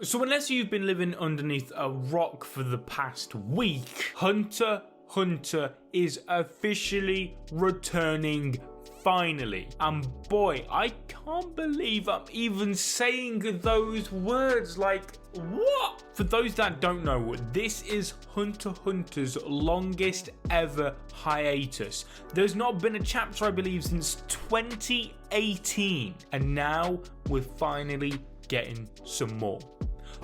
So unless you've been living underneath a rock for the past week, Hunter x Hunter is officially returning finally. And boy, I can't believe I'm even saying those words, like, what? For those that don't know, this is Hunter x Hunter's longest ever hiatus. There's not been a chapter, I believe, since 2018, and now we're finally getting some more.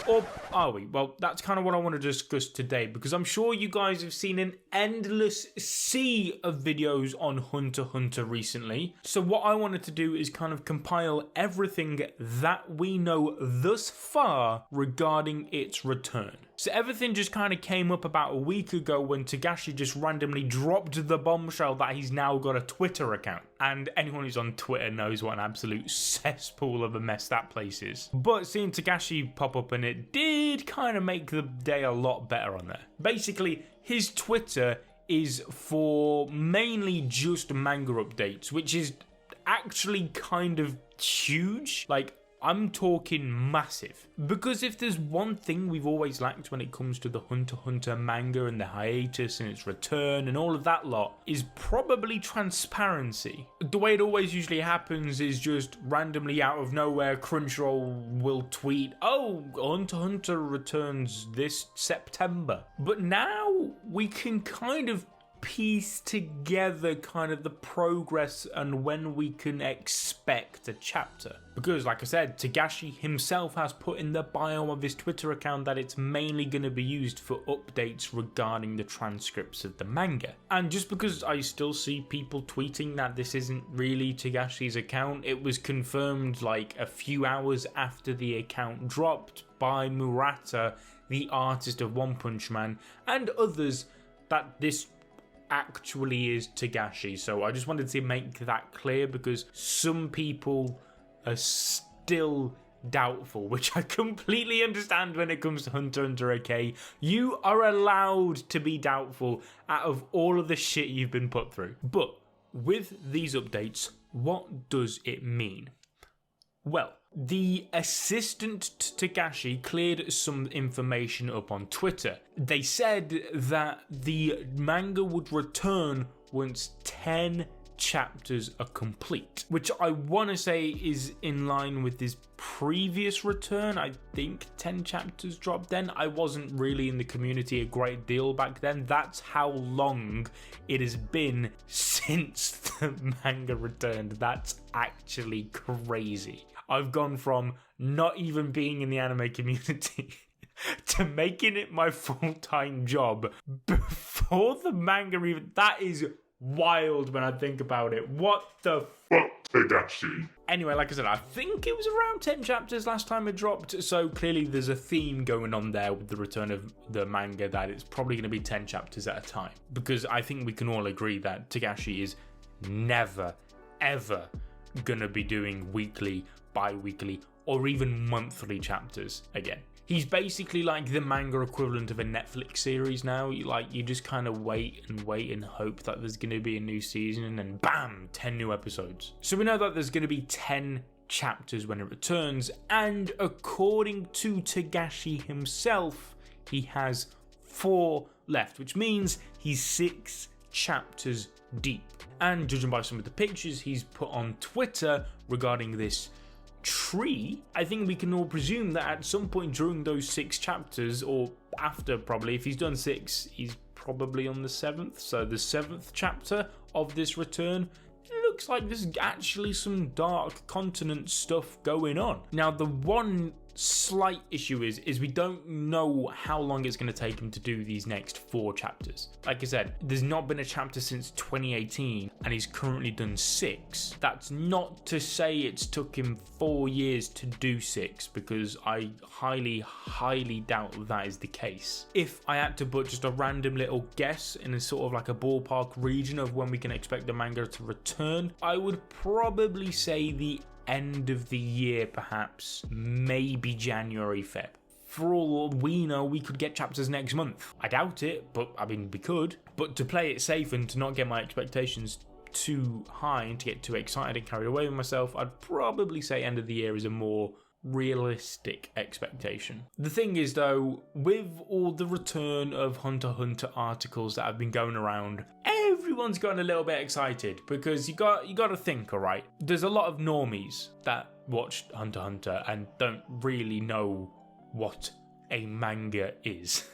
Or are we? Well, that's kind of what I want to discuss today, because I'm sure you guys have seen an endless sea of videos on Hunter x Hunter recently. So what I wanted to do is kind of compile everything that we know thus far regarding its return. So everything just kind of came up about a week ago when Togashi just randomly dropped the bombshell that he's now got a Twitter account. And anyone who's on Twitter knows what an absolute cesspool of a mess that place is. But seeing Togashi pop up in it did kind of make the day a lot better on there. Basically, his Twitter is for mainly just manga updates, which is actually kind of huge. Like, I'm talking massive. Because if there's one thing we've always lacked when it comes to the Hunter x Hunter manga and the hiatus and its return and all of that lot, is probably transparency. The way it always usually happens is just randomly out of nowhere, Crunchyroll will tweet, oh, Hunter x Hunter returns this September. But now we can kind of piece together kind of the progress and when we can expect a chapter. Because like I said, Togashi himself has put in the bio of his Twitter account that it's mainly going to be used for updates regarding the transcripts of the manga. And just because I still see people tweeting that this isn't really Togashi's account, it was confirmed like a few hours after the account dropped by Murata, the artist of One Punch Man, and others, that this actually is Togashi. So I just wanted to make that clear, because some people are still doubtful, which I completely understand when it comes to Hunter x Hunter, okay? You are allowed to be doubtful out of all of the shit you've been put through. But with these updates, what does it mean? Well, the assistant to Togashi cleared some information up on Twitter. They said that the manga would return once 10 chapters are complete, which I want to say is in line with his previous return. I think 10 chapters dropped then. I wasn't really in the community a great deal back then. That's how long it has been since the manga returned. That's actually crazy. I've gone from not even being in the anime community to making it my full-time job before the manga even. That is wild when I think about it. What the fuck, Togashi? Anyway, like I said, I think it was around 10 chapters last time it dropped, so clearly there's a theme going on there with the return of the manga, that it's probably going to be 10 chapters at a time. Because I think we can all agree that Togashi is never, ever going to be doing weekly, bi-weekly, or even monthly chapters again. He's basically like the manga equivalent of a Netflix series now. You just kind of wait and hope that there's going to be a new season, and then bam, 10 new episodes. So we know that there's going to be 10 chapters when it returns, and according to Togashi himself, he has 4 left, which means he's 6 chapters deep. And judging by some of the pictures he's put on Twitter regarding this tree, I think we can all presume that at some point during those 6 chapters, or after probably, if he's done 6, he's probably on the 7th. So the 7th chapter of this return, it looks like there's actually some dark continent stuff going on. Now, the one slight issue is we don't know how long it's going to take him to do these next 4 chapters. Like I said, there's not been a chapter since 2018, and he's currently done 6. That's not to say it's took him 4 years to do 6, because I highly doubt that is the case. If I had to put just a random little guess in a sort of like a ballpark region of when we can expect the manga to return, I would probably say the end of the year, perhaps, maybe January, Feb. For all we know, we could get chapters next month. I doubt it, but I mean, we could. But to play it safe and to not get my expectations too high and to get too excited and carried away with myself, I'd probably say end of the year is a more realistic expectation. The thing is though, with all the return of Hunter x Hunter articles that have been going around, everyone's gotten a little bit excited because you got to think, all right, there's a lot of normies that watch Hunter x Hunter and don't really know what a manga is.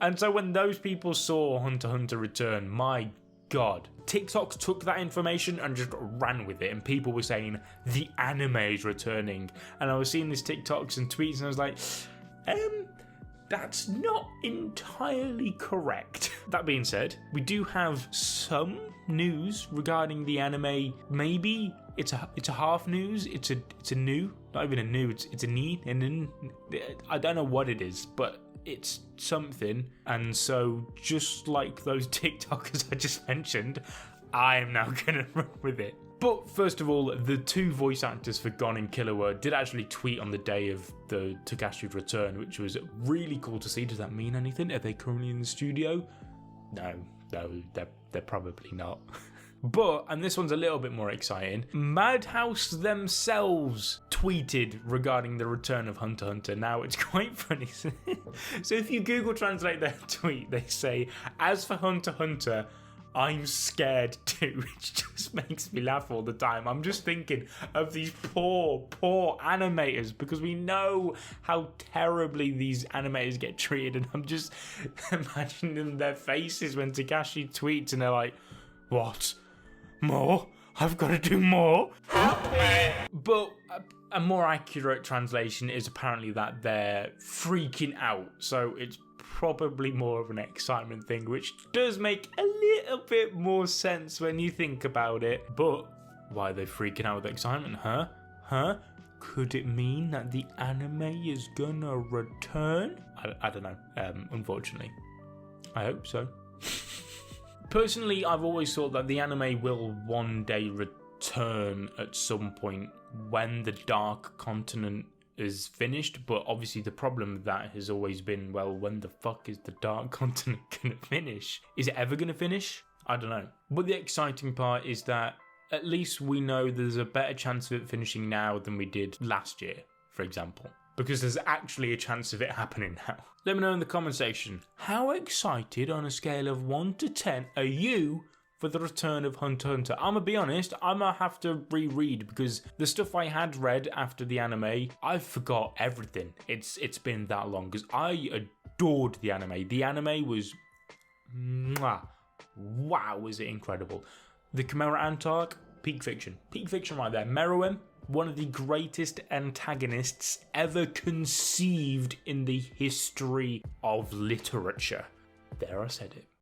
And so when those people saw Hunter x Hunter return, my God, TikTok took that information and just ran with it, and people were saying the anime is returning, and I was seeing these TikToks and tweets and I was like, that's not entirely correct. That being said, we do have some news regarding the anime. Maybe it's a half news. It's a new, not even a new. It's a need, and then I don't know what it is, but it's something. And so, just like those TikTokers I just mentioned, I am now gonna run with it. But first of all, the two voice actors for Gon and Killua did actually tweet on the day of the Takashi's return, which was really cool to see. Does that mean anything? Are they currently in the studio? No, they're probably not. But, and this one's a little bit more exciting, Madhouse themselves tweeted regarding the return of Hunter x Hunter. Now, it's quite funny. So if you Google translate their tweet, they say, "As for Hunter x Hunter, I'm scared too," which just makes me laugh all the time. I'm just thinking of these poor animators, because we know how terribly these animators get treated, and I'm just imagining their faces when Takashi tweets and they're like, "What? More? I've got to do more?" But a more accurate translation is apparently that they're freaking out. So it's probably more of an excitement thing, which does make a little bit more sense when you think about it. But why are they freaking out with excitement, huh? Could it mean that the anime is gonna return? I don't know, unfortunately. I hope so. Personally, I've always thought that the anime will one day return at some point when the Dark Continent is finished, but obviously the problem with that has always been, well, when the fuck is the Dark Continent gonna finish? Is it ever gonna finish? I don't know. But the exciting part is that at least we know there's a better chance of it finishing now than we did last year, for example, because there's actually a chance of it happening now. Let me know in the comment section, how excited on a scale of 1 to 10 are you for the return of Hunter x Hunter? I'm gonna be honest, I'm gonna have to reread, because the stuff I had read after the anime, I forgot everything. It's been that long, because I adored the anime. The anime was, wow, was it incredible. The Chimera Ant arc, peak fiction right there. Meruem, one of the greatest antagonists ever conceived in the history of literature. There, I said it.